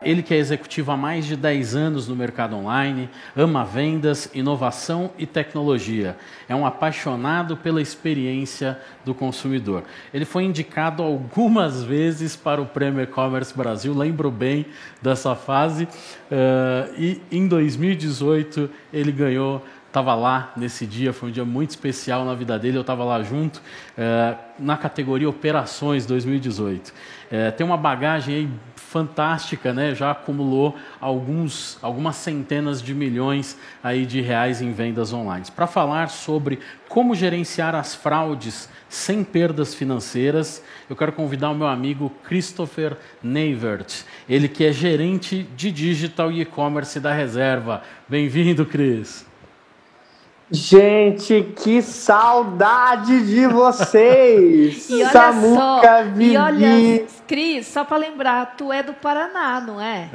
Ele que é executivo há mais de 10 anos no mercado online, ama vendas, inovação e tecnologia. É um apaixonado pela experiência do consumidor. Ele foi indicado algumas vezes para o Prêmio E-Commerce Brasil, lembro bem dessa fase, e em 2018 ele ganhou. Estava lá nesse dia, foi um dia muito especial na vida dele, eu estava lá junto, na categoria Operações 2018. Tem uma bagagem aí fantástica, né? Já acumulou algumas centenas de milhões aí de reais em vendas online. Para falar sobre como gerenciar as fraudes sem perdas financeiras, eu quero convidar o meu amigo Christopher Neivert, ele que é gerente de Digital e E-Commerce da Reserva. Bem-vindo, Cris. Gente, que saudade de vocês! E olha Samuca, só, Vivi. e olha, Cris, só para lembrar, tu é do Paraná, não é?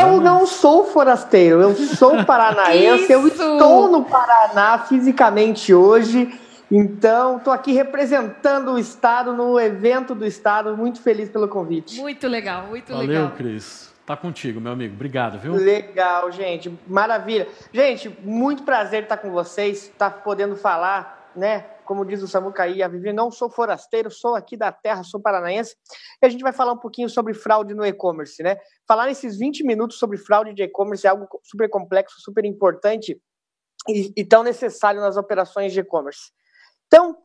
Eu não sou forasteiro, eu sou paranaense, eu estou no Paraná fisicamente hoje, então estou aqui representando o estado no evento do estado, muito feliz pelo convite. Muito legal, muito legal. legal. Valeu, Cris. Tá contigo, meu amigo. Obrigado, viu? Legal, gente. Maravilha. Gente, muito prazer estar com vocês, estar podendo falar, né? Como diz o Samuca aí, a Vivi, não sou forasteiro, sou aqui da terra, sou paranaense. E a gente vai falar um pouquinho sobre fraude no e-commerce, né? Falar nesses 20 minutos sobre fraude de e-commerce é algo super complexo, super importante e tão necessário nas operações de e-commerce. Então,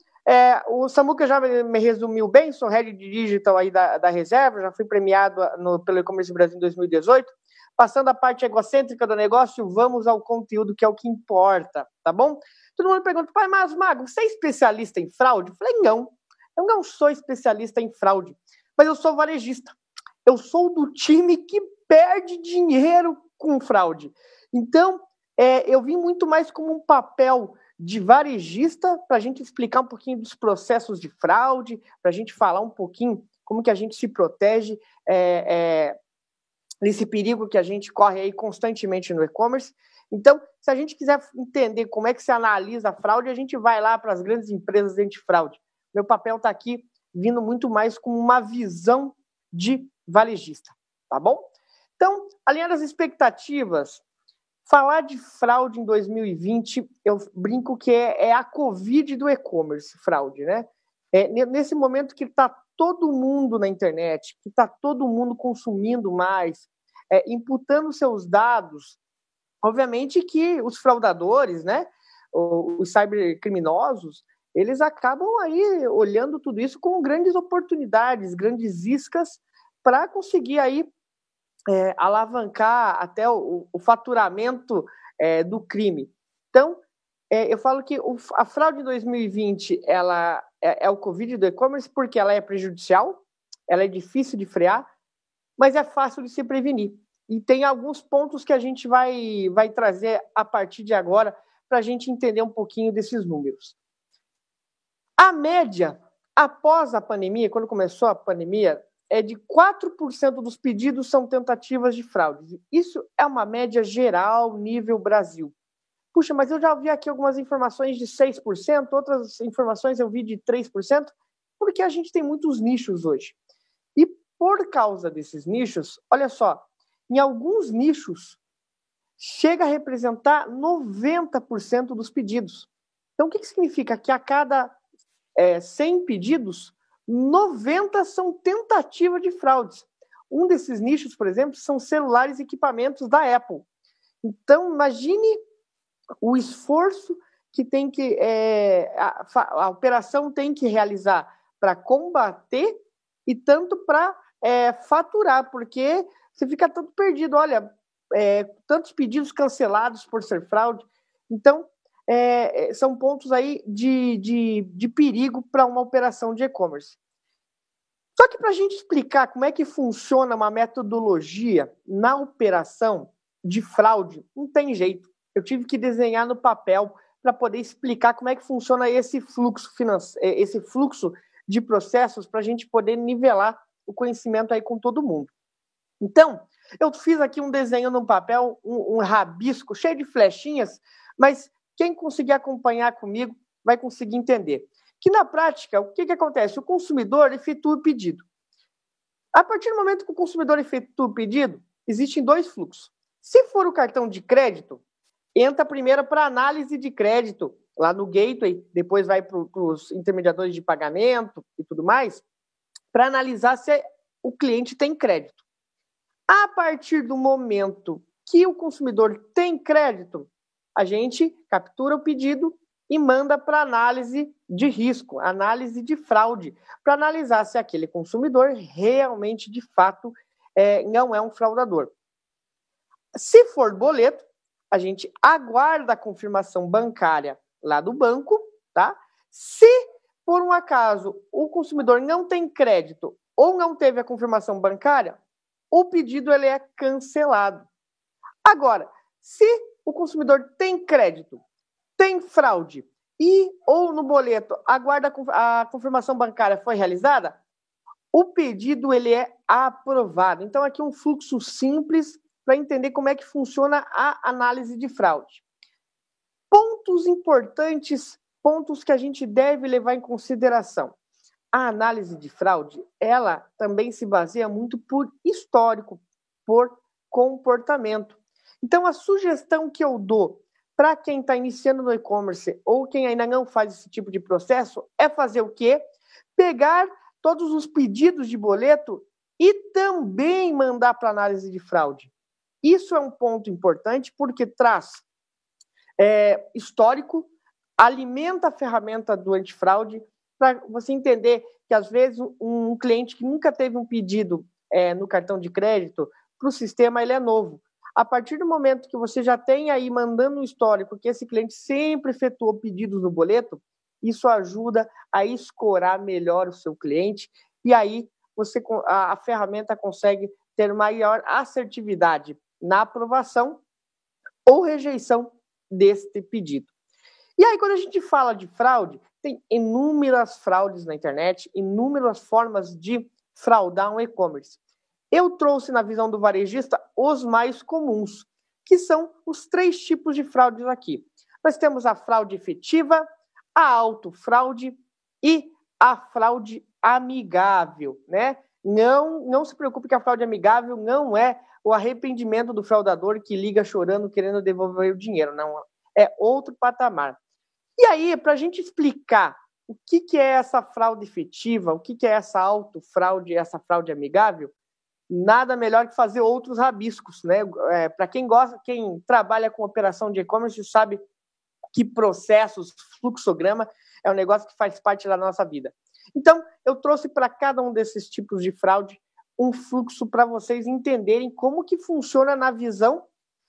o Samuca já me resumiu bem, sou head de digital aí da Reserva, já fui premiado pelo E-Commerce Brasil em 2018. Passando a parte egocêntrica do negócio, vamos ao conteúdo, que é o que importa, tá bom? Todo mundo pergunta, pai, mas Mago, você é especialista em fraude? Eu falei, não, eu não sou especialista em fraude, mas eu sou varejista. Eu sou do time que perde dinheiro com fraude. Então, eu vim muito mais como um papel de varejista, para a gente explicar um pouquinho dos processos de fraude, para a gente falar um pouquinho como que a gente se protege nesse perigo que a gente corre aí constantemente no e-commerce. Então, se a gente quiser entender como é que se analisa a fraude, a gente vai lá para as grandes empresas antifraude. Meu papel está aqui vindo muito mais com uma visão de varejista, tá bom? Então, alinhando as expectativas, falar de fraude em 2020, eu brinco que é a Covid do e-commerce, fraude, né? Nesse momento que está todo mundo na internet, que está todo mundo consumindo mais, imputando seus dados, obviamente que os fraudadores, né, os cybercriminosos, eles acabam aí olhando tudo isso como grandes oportunidades, grandes iscas para conseguir aí alavancar até o faturamento do crime. Então, eu falo que a fraude em 2020 ela é o Covid do e-commerce porque ela é prejudicial, ela é difícil de frear, mas é fácil de se prevenir. E tem alguns pontos que a gente vai trazer a partir de agora para a gente entender um pouquinho desses números. A média, após a pandemia, quando começou a pandemia, é de 4% dos pedidos são tentativas de fraude. Isso é uma média geral, nível Brasil. Puxa, mas eu já vi aqui algumas informações de 6%, outras informações eu vi de 3%, porque a gente tem muitos nichos hoje. E por causa desses nichos, olha só, em alguns nichos, chega a representar 90% dos pedidos. Então, o que significa? Que a cada 100 pedidos, 90 são tentativas de fraudes. Um desses nichos, por exemplo, são celulares e equipamentos da Apple. Então, imagine o esforço que tem que a operação tem que realizar para combater e tanto para faturar, porque você fica tanto perdido. Olha, tantos pedidos cancelados por ser fraude. Então, são pontos aí de perigo para uma operação de e-commerce. Só que para a gente explicar como é que funciona uma metodologia na operação de fraude, não tem jeito. Eu tive que desenhar no papel para poder explicar como é que funciona esse fluxo de processos para a gente poder nivelar o conhecimento aí com todo mundo. Então, eu fiz aqui um desenho no papel, um rabisco cheio de flechinhas, mas quem conseguir acompanhar comigo vai conseguir entender. Que na prática, o que acontece? O consumidor efetua o pedido. A partir do momento que o consumidor efetua o pedido, existem dois fluxos. Se for o cartão de crédito, entra primeiro para análise de crédito, lá no gateway, depois vai para os intermediadores de pagamento e tudo mais, para analisar se o cliente tem crédito. A partir do momento que o consumidor tem crédito, a gente captura o pedido e manda para análise de risco, análise de fraude, para analisar se aquele consumidor realmente, de fato, não é um fraudador. Se for boleto, a gente aguarda a confirmação bancária lá do banco, tá? Se, por um acaso, o consumidor não tem crédito ou não teve a confirmação bancária, o pedido ele é cancelado. Agora, se o consumidor tem crédito, tem fraude e ou no boleto aguarda a confirmação bancária foi realizada, o pedido ele é aprovado. Então, aqui um fluxo simples para entender como é que funciona a análise de fraude. Pontos importantes, pontos que a gente deve levar em consideração. A análise de fraude, ela também se baseia muito por histórico, por comportamento. Então, a sugestão que eu dou para quem está iniciando no e-commerce ou quem ainda não faz esse tipo de processo é fazer o quê? Pegar todos os pedidos de boleto e também mandar para análise de fraude. Isso é um ponto importante porque traz histórico, alimenta a ferramenta do antifraude para você entender que, às vezes, um cliente que nunca teve um pedido no cartão de crédito, para o sistema ele é novo. A partir do momento que você já tem aí mandando um histórico que esse cliente sempre efetuou pedidos no boleto, isso ajuda a escorar melhor o seu cliente e aí a ferramenta consegue ter maior assertividade na aprovação ou rejeição deste pedido. E aí, quando a gente fala de fraude, tem inúmeras fraudes na internet, inúmeras formas de fraudar um e-commerce. Eu trouxe na visão do varejista os mais comuns, que são os 3 tipos de fraudes aqui. Nós temos a fraude efetiva, a autofraude e a fraude amigável, né? Não se preocupe que a fraude amigável não é o arrependimento do fraudador que liga chorando, querendo devolver o dinheiro, não. É outro patamar. E aí, para a gente explicar o que é essa fraude efetiva, o que é essa autofraude, essa fraude amigável, nada melhor que fazer outros rabiscos, né? Para quem gosta, quem trabalha com operação de e-commerce sabe que processos, fluxograma é um negócio que faz parte da nossa vida. Então, eu trouxe para cada um desses tipos de fraude um fluxo para vocês entenderem como que funciona na visão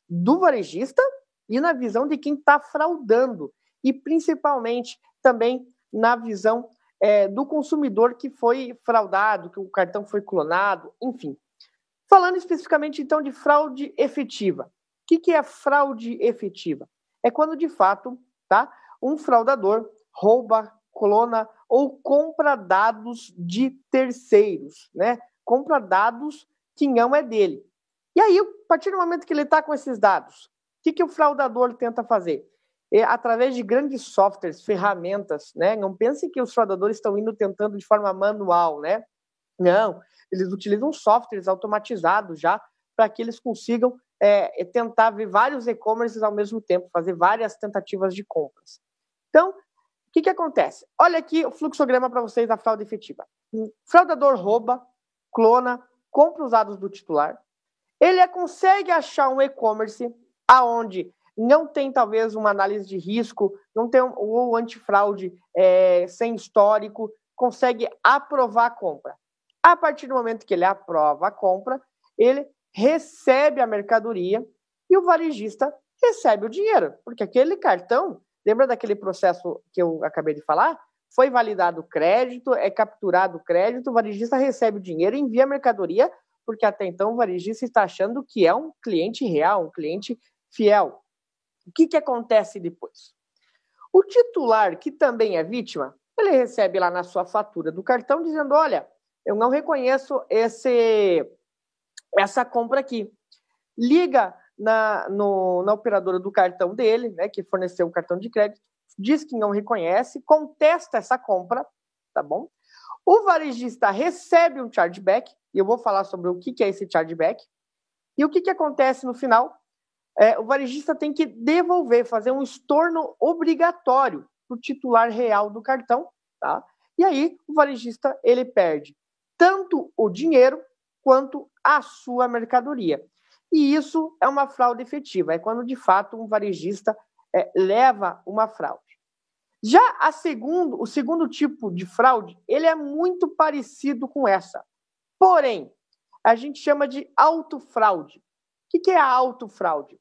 do varejista e na visão de quem está fraudando. E, principalmente, também na visão do consumidor que foi fraudado, que o cartão foi clonado, enfim. Falando especificamente, então, de fraude efetiva. O que é fraude efetiva? É quando, de fato, tá, um fraudador rouba, clona ou compra dados de terceiros, né? Compra dados que não é dele. E aí, a partir do momento que ele está com esses dados, o que o fraudador tenta fazer? Através de grandes softwares, ferramentas, né? Não pense que os fraudadores estão indo tentando de forma manual, né? Não, eles utilizam softwares automatizados já para que eles consigam tentar ver vários e-commerces ao mesmo tempo, fazer várias tentativas de compras. Então, o que acontece? Olha aqui o fluxograma para vocês da fraude efetiva. O fraudador rouba, clona, compra os dados do titular. Ele consegue achar um e-commerce aonde não tem, talvez, uma análise de risco, não tem o antifraude sem histórico, consegue aprovar a compra. A partir do momento que ele aprova a compra, ele recebe a mercadoria e o varejista recebe o dinheiro, porque aquele cartão, lembra daquele processo que eu acabei de falar? Foi validado o crédito, é capturado o crédito, o varejista recebe o dinheiro e envia a mercadoria, porque até então o varejista está achando que é um cliente real, um cliente fiel. O que acontece depois? O titular, que também é vítima, ele recebe lá na sua fatura do cartão dizendo, olha, eu não reconheço essa compra aqui. Liga na operadora do cartão dele, né, que forneceu o cartão de crédito, diz que não reconhece, contesta essa compra, tá bom? O varejista recebe um chargeback, e eu vou falar sobre o que é esse chargeback, e o que acontece no final? O varejista tem que devolver, fazer um estorno obrigatório para o titular real do cartão, tá? E aí o varejista ele perde tanto o dinheiro quanto a sua mercadoria. E isso é uma fraude efetiva, é quando de fato um varejista leva uma fraude. Já o segundo tipo de fraude, ele é muito parecido com essa. Porém, a gente chama de autofraude. O que é a autofraude?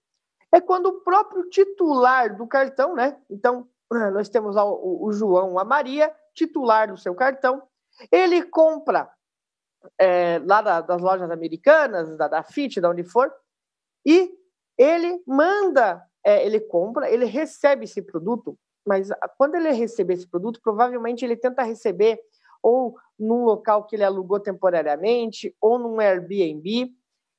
É quando o próprio titular do cartão, né? Então, nós temos o João, a Maria, titular do seu cartão, ele compra lá das lojas americanas, da Fit, da onde for, e ele manda, ele compra, ele recebe esse produto, mas quando ele receber esse produto, provavelmente ele tenta receber ou num local que ele alugou temporariamente, ou num Airbnb.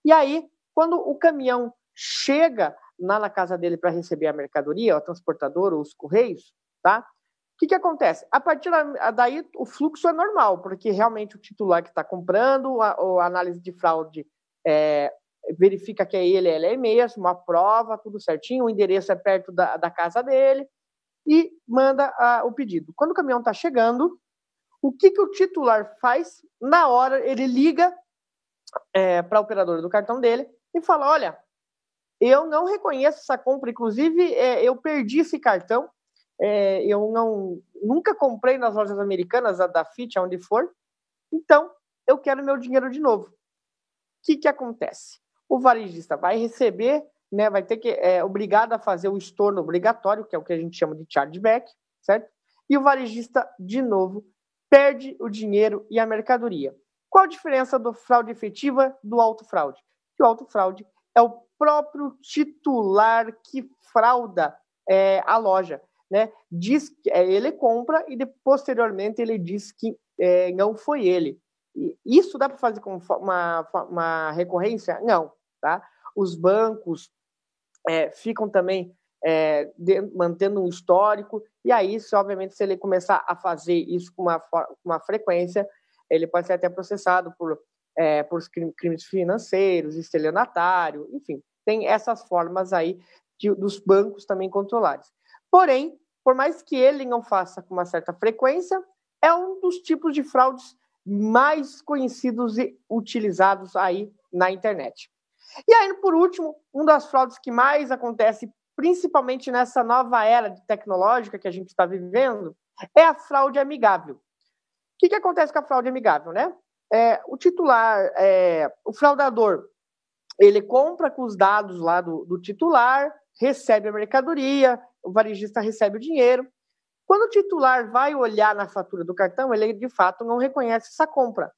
E aí, quando o caminhão chega na casa dele para receber a mercadoria, o transportador ou os correios, tá? O que acontece? A partir daí, o fluxo é normal, porque realmente o titular que está comprando, a análise de fraude verifica que é ele mesmo, aprova, tudo certinho, o endereço é perto da casa dele e manda o pedido. Quando o caminhão está chegando, o que o titular faz? Na hora, ele liga para a operadora do cartão dele e fala, olha, eu não reconheço essa compra, inclusive eu perdi esse cartão, eu nunca comprei nas lojas americanas, da Fit, onde for, então eu quero meu dinheiro de novo. O que acontece? O varejista vai receber, né, vai ter que obrigado a fazer o estorno obrigatório, que é o que a gente chama de chargeback, certo? E o varejista, de novo, perde o dinheiro e a mercadoria. Qual a diferença do fraude efetiva do autofraude? Que o autofraude é o próprio titular que frauda a loja, né? Diz que ele compra e posteriormente ele diz que não foi ele. E isso dá para fazer como uma recorrência? Não, tá? Os bancos ficam também mantendo um histórico, e aí, obviamente, se ele começar a fazer isso com uma frequência, ele pode ser até processado por crimes financeiros, estelionatário, enfim, tem essas formas aí dos bancos também controlados. Porém, por mais que ele não faça com uma certa frequência, é um dos tipos de fraudes mais conhecidos e utilizados aí na internet. E aí, por último, uma das fraudes que mais acontece, principalmente nessa nova era tecnológica que a gente está vivendo, é a fraude amigável. O que acontece com a fraude amigável, né? O titular, o fraudador, ele compra com os dados lá do titular, recebe a mercadoria, o varejista recebe o dinheiro. Quando o titular vai olhar na fatura do cartão, ele de fato não reconhece essa compra.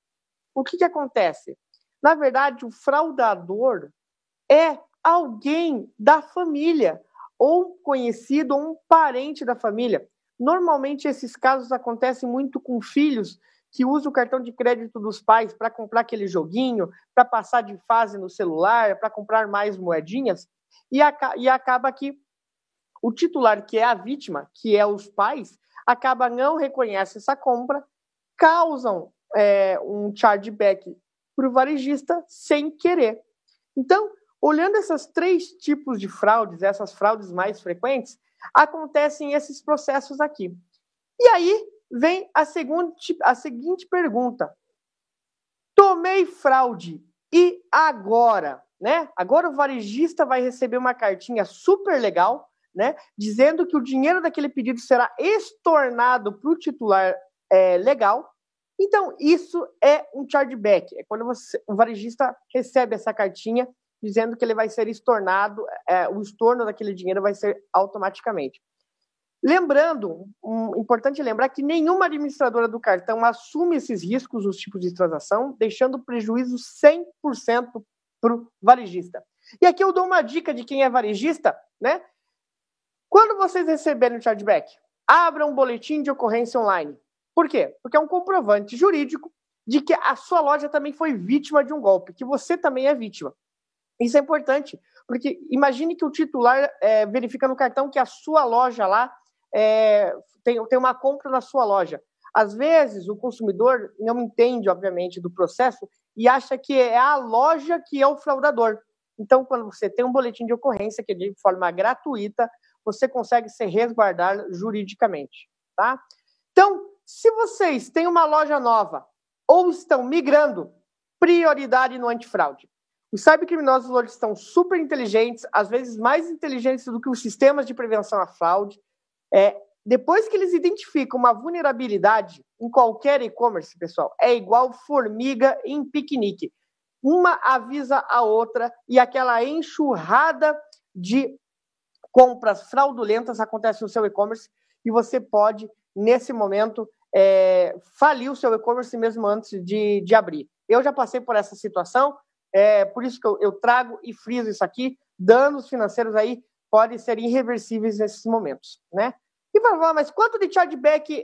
O que acontece? Na verdade, o fraudador é alguém da família, ou um conhecido, ou um parente da família. Normalmente, esses casos acontecem muito com filhos que usam o cartão de crédito dos pais para comprar aquele joguinho, para passar de fase no celular, para comprar mais moedinhas, e acaba que o titular, que é a vítima, que é os pais, acaba não reconhece essa compra, causam um chargeback para o varejista sem querer. Então, olhando esses 3 tipos de fraudes, essas fraudes mais frequentes, acontecem esses processos aqui. E aí vem a seguinte pergunta. Tomei fraude, e agora? Né? Agora o varejista vai receber uma cartinha super legal, né, dizendo que o dinheiro daquele pedido será estornado para o titular legal. Então, isso é um chargeback. É quando o varejista recebe essa cartinha dizendo que ele vai ser estornado, o estorno daquele dinheiro vai ser automaticamente. Lembrando, importante lembrar que nenhuma administradora do cartão assume esses riscos, os tipos de transação, deixando prejuízo 100% para o varejista. E aqui eu dou uma dica de quem é varejista, né? Quando vocês receberem o chargeback, abram um boletim de ocorrência online. Por quê? Porque é um comprovante jurídico de que a sua loja também foi vítima de um golpe, que você também é vítima. Isso é importante, Porque imagine que o titular verifica no cartão que a sua loja lá tem uma compra na sua loja. Às vezes, o consumidor não entende, obviamente, do processo e acha que é a loja que é o fraudador. Então, quando você tem um boletim de ocorrência, que é de forma gratuita, você consegue se resguardar juridicamente, tá? Então, se vocês têm uma loja nova ou estão migrando, prioridade no antifraude. Os cybercriminosos hoje estão super inteligentes, às vezes mais inteligentes do que os sistemas de prevenção à fraude. Depois que eles identificam uma vulnerabilidade em qualquer e-commerce, pessoal, é igual formiga em piquenique. Uma avisa a outra e aquela enxurrada de compras fraudulentas acontece no seu e-commerce e você pode, nesse momento, falir o seu e-commerce mesmo antes de abrir. Eu já passei por essa situação, por isso que eu trago e friso isso aqui. Danos financeiros aí podem ser irreversíveis nesses momentos, né? E vai falar, mas quanto de chargeback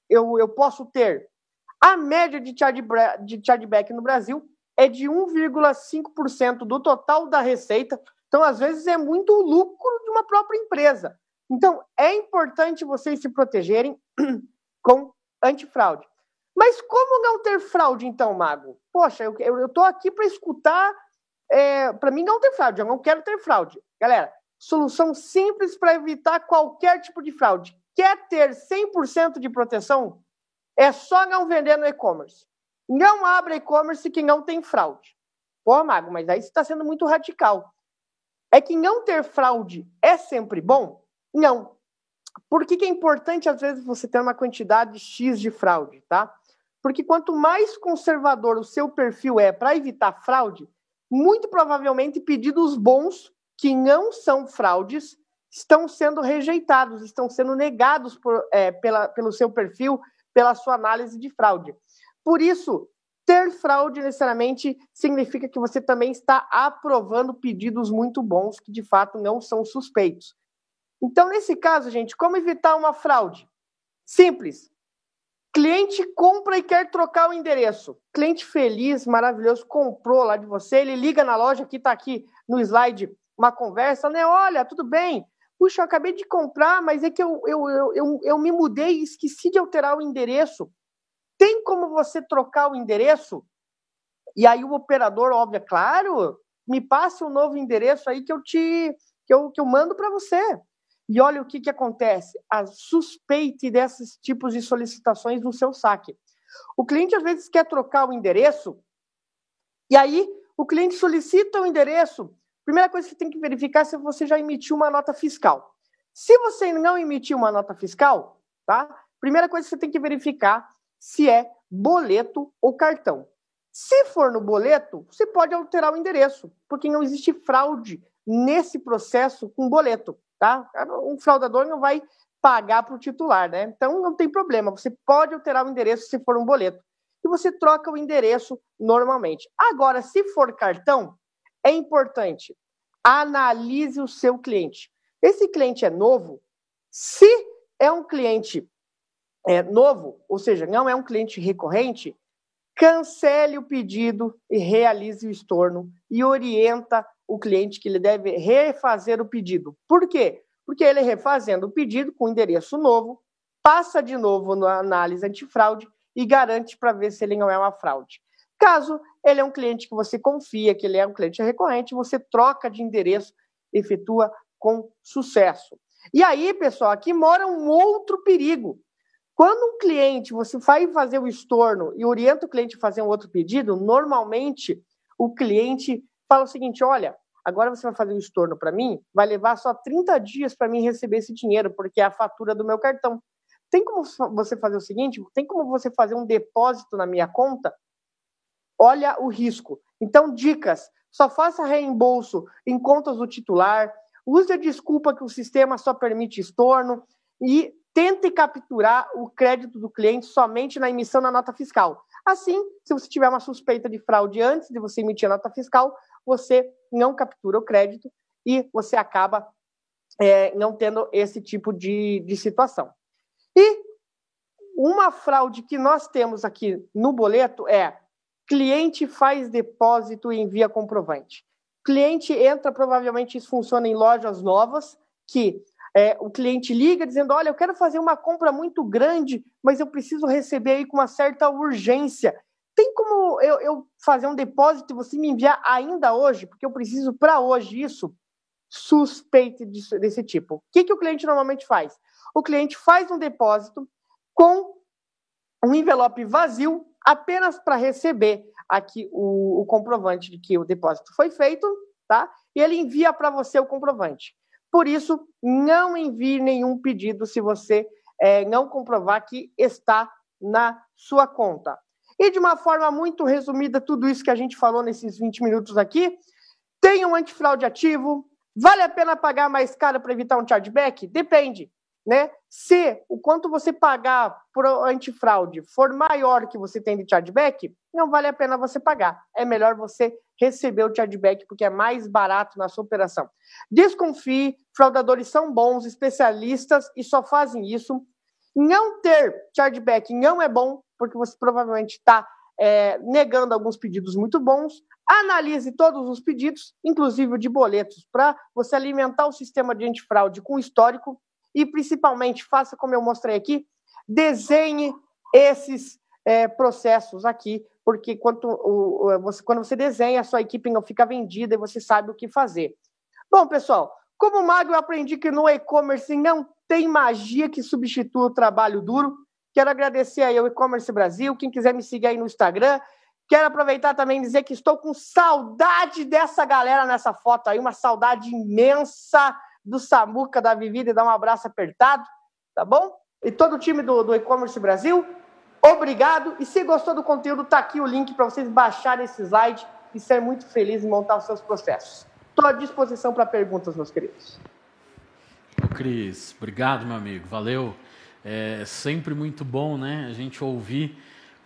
eu posso ter? A média de chargeback no Brasil é de 1,5% do total da receita. Então, às vezes, é muito lucro de uma própria empresa. Então, é importante vocês se protegerem com antifraude. Mas como não ter fraude, então, Mago? Poxa, eu estou aqui para escutar, para mim não ter fraude, eu não quero ter fraude. Galera, solução simples para evitar qualquer tipo de fraude. Quer ter 100% de proteção? É só não vender no e-commerce. Não abra e-commerce que não tem fraude. Pô, Mago, mas aí você está sendo muito radical. É que não ter fraude é sempre bom? Não. Por que é importante, às vezes, você ter uma quantidade X de fraude, tá? Porque quanto mais conservador o seu perfil é para evitar fraude, muito provavelmente pedidos bons, que não são fraudes, estão sendo rejeitados, estão sendo negados pelo seu perfil, pela sua análise de fraude. Por isso, ter fraude necessariamente significa que você também está aprovando pedidos muito bons que de fato não são suspeitos. Então, nesse caso, gente, como evitar uma fraude? Simples. Cliente compra e quer trocar o endereço. Cliente feliz, maravilhoso, comprou lá de você, ele liga na loja, que está aqui no slide, uma conversa, né? Olha, tudo bem? Puxa, eu acabei de comprar, mas é que eu me mudei e esqueci de alterar o endereço. Tem como você trocar o endereço? E aí o operador, óbvio, claro, me passa um novo endereço aí que eu mando para você. E olha o que acontece. Suspeite desses tipos de solicitações no seu saque. O cliente, às vezes, quer trocar o endereço, e aí o cliente solicita o endereço. Primeira coisa que você tem que verificar é se você já emitiu uma nota fiscal. Se você não emitiu uma nota fiscal, tá? Primeira coisa que você tem que verificar se é boleto ou cartão. Se for no boleto, você pode alterar o endereço, porque não existe fraude nesse processo com boleto, tá? Um fraudador não vai pagar para o titular, né? Então não tem problema, você pode alterar o endereço se for um boleto. E você troca o endereço normalmente. Agora, se for cartão, é importante, analise o seu cliente. Esse cliente é novo? Se é um cliente novo, ou seja, não é um cliente recorrente, cancele o pedido e realize o estorno e orienta o cliente que ele deve refazer o pedido. Por quê? Porque ele refazendo o pedido com endereço novo, passa de novo na análise antifraude e garante para ver se ele não é uma fraude. Caso ele é um cliente que você confia, que ele é um cliente recorrente, você troca de endereço, efetua com sucesso. E aí, pessoal, aqui mora um outro perigo. Quando um cliente, você vai fazer o estorno e orienta o cliente a fazer um outro pedido, normalmente o cliente fala o seguinte, olha, agora você vai fazer o estorno para mim, vai levar só 30 dias para mim receber esse dinheiro, porque é a fatura do meu cartão. Tem como você fazer o seguinte, tem como você fazer um depósito na minha conta? Olha o risco. Então, dicas, só faça reembolso em contas do titular, use a desculpa que o sistema só permite estorno e tente capturar o crédito do cliente somente na emissão da nota fiscal. Assim, se você tiver uma suspeita de fraude antes de você emitir a nota fiscal, você não captura o crédito e você acaba não tendo esse tipo de situação. E uma fraude que nós temos aqui no boleto é cliente faz depósito e envia comprovante. cliente entra, provavelmente isso funciona em lojas novas, que o cliente liga dizendo, olha, eu quero fazer uma compra muito grande, mas eu preciso receber aí com uma certa urgência. Tem como eu fazer um depósito e você me enviar ainda hoje? Porque eu preciso para hoje isso? Suspeite desse tipo. O que o cliente normalmente faz? O cliente faz um depósito com um envelope vazio apenas para receber aqui o comprovante de que o depósito foi feito, tá? E ele envia para você o comprovante. Por isso, não envie nenhum pedido se você não comprovar que está na sua conta. E de uma forma muito resumida, tudo isso que a gente falou nesses 20 minutos aqui, tem um antifraude ativo, vale a pena pagar mais caro para evitar um chargeback? Depende, né? Se o quanto você pagar por antifraude for maior que você tem de chargeback, não vale a pena você pagar. É melhor você receber o chargeback porque é mais barato na sua operação. Desconfie, fraudadores são bons, especialistas e só fazem isso. Não ter chargeback não é bom, porque você provavelmente está negando alguns pedidos muito bons. Analise todos os pedidos, inclusive o de boletos, para você alimentar o sistema de antifraude com histórico e, principalmente, faça como eu mostrei aqui, desenhe esses processos aqui, porque quando você desenha, a sua equipe não fica vendida e você sabe o que fazer. Bom, pessoal, como mago eu aprendi que no e-commerce não tem magia que substitua o trabalho duro. Quero agradecer aí ao E-Commerce Brasil, quem quiser me seguir aí no Instagram. Quero aproveitar também e dizer que estou com saudade dessa galera nessa foto aí, uma saudade imensa do Samuca, da Vivi, e dar um abraço apertado, tá bom? E todo o time do E-Commerce Brasil, obrigado. E se gostou do conteúdo, tá aqui o link para vocês baixarem esse slide e ser muito feliz em montar os seus processos. Estou à disposição para perguntas, meus queridos. Cris, obrigado, meu amigo, valeu. É sempre muito bom, né, a gente ouvir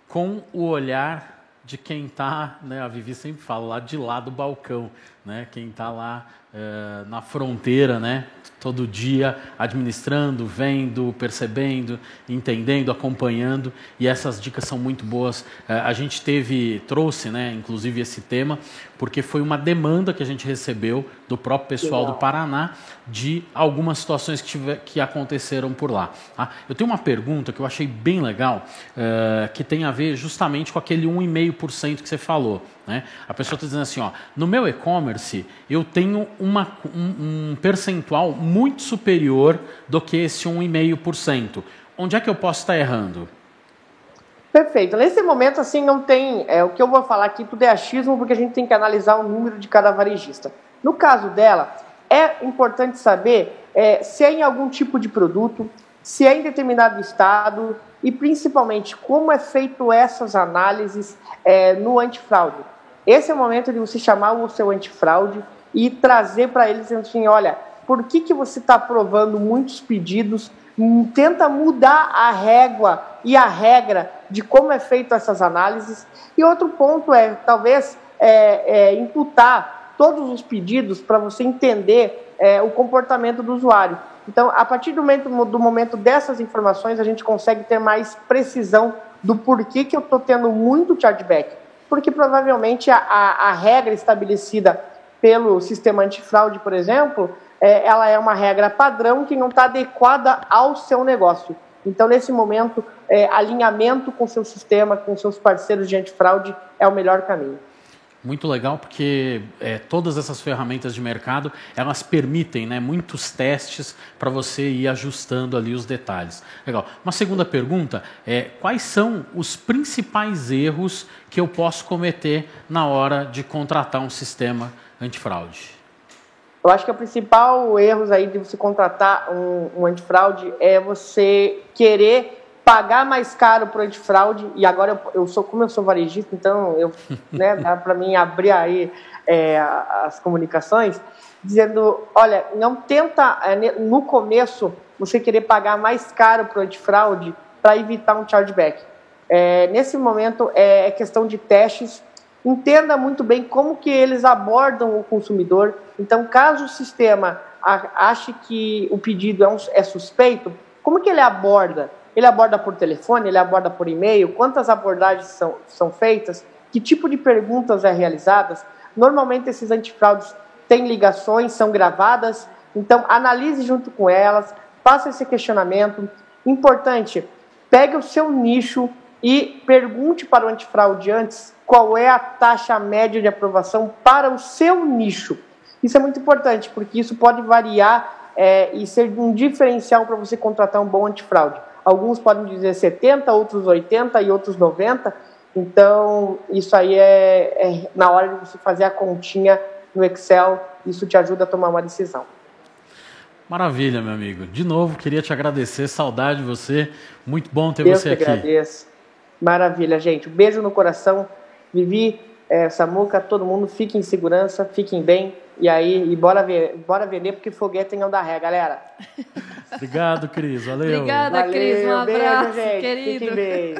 com o olhar de quem está, né, a Vivi sempre fala, lá de lá do balcão, né, quem está lá na fronteira, né, todo dia administrando, vendo, percebendo, entendendo, acompanhando, e essas dicas são muito boas. A gente trouxe, né, inclusive esse tema, porque foi uma demanda que a gente recebeu do próprio pessoal do Paraná de algumas situações que aconteceram por lá. Tá? Eu tenho uma pergunta que eu achei bem legal, que tem a ver justamente com aquele 1,5% que você falou. Né? A pessoa está dizendo assim, ó, no meu e-commerce eu tenho um percentual muito superior do que esse 1,5%. Onde é que eu posso estar errando? Perfeito. Nesse momento, assim, não tem... o que eu vou falar aqui, tudo é achismo, porque a gente tem que analisar o número de cada varejista. No caso dela, é importante saber se é em algum tipo de produto, se é em determinado estado e, principalmente, como é feito essas análises no antifraude. Esse é o momento de você chamar o seu antifraude e trazer para eles assim, olha, por que você está aprovando muitos pedidos? Tenta mudar a régua e a regra de como é feito essas análises. E outro ponto talvez, imputar todos os pedidos para você entender o comportamento do usuário. Então, a partir do momento dessas informações, a gente consegue ter mais precisão do porquê que eu estou tendo muito chargeback. Porque provavelmente a regra estabelecida pelo sistema antifraude, por exemplo, ela é uma regra padrão que não está adequada ao seu negócio. Então, nesse momento, alinhamento com o seu sistema, com seus parceiros de antifraude é o melhor caminho. Muito legal, porque todas essas ferramentas de mercado, elas permitem, né, muitos testes para você ir ajustando ali os detalhes. Legal. Uma segunda pergunta quais são os principais erros que eu posso cometer na hora de contratar um sistema antifraude? Eu acho que o principal erro aí de você contratar um antifraude é você querer pagar mais caro para o antifraude, e agora como eu sou varejista, então dá para mim abrir aí as comunicações, dizendo, olha, não tenta no começo você querer pagar mais caro para o antifraude para evitar um chargeback. Nesse momento é questão de testes, entenda muito bem como que eles abordam o consumidor. Então, caso o sistema ache que o pedido é suspeito, como que ele aborda? Ele aborda por telefone, ele aborda por e-mail, quantas abordagens são feitas, que tipo de perguntas realizadas. Normalmente esses antifraudes têm ligações, são gravadas, então analise junto com elas, faça esse questionamento. Importante, pegue o seu nicho e pergunte para o antifraude antes qual é a taxa média de aprovação para o seu nicho. Isso é muito importante, porque isso pode variar e ser um diferencial para você contratar um bom antifraude. Alguns podem dizer 70, outros 80 e outros 90. Então, isso aí é na hora de você fazer a continha no Excel, isso te ajuda a tomar uma decisão. Maravilha, meu amigo. De novo, queria te agradecer, saudade de você. Muito bom ter você aqui. Eu que agradeço. Maravilha, gente. Um beijo no coração. Vivi, Samuca, todo mundo, fiquem em segurança, fiquem bem. E aí, bora vender, porque foguete não dá ré, galera. Obrigado, Cris. Valeu. Obrigada, Cris. Um abraço, beijo, gente. querido. Fiquem bem.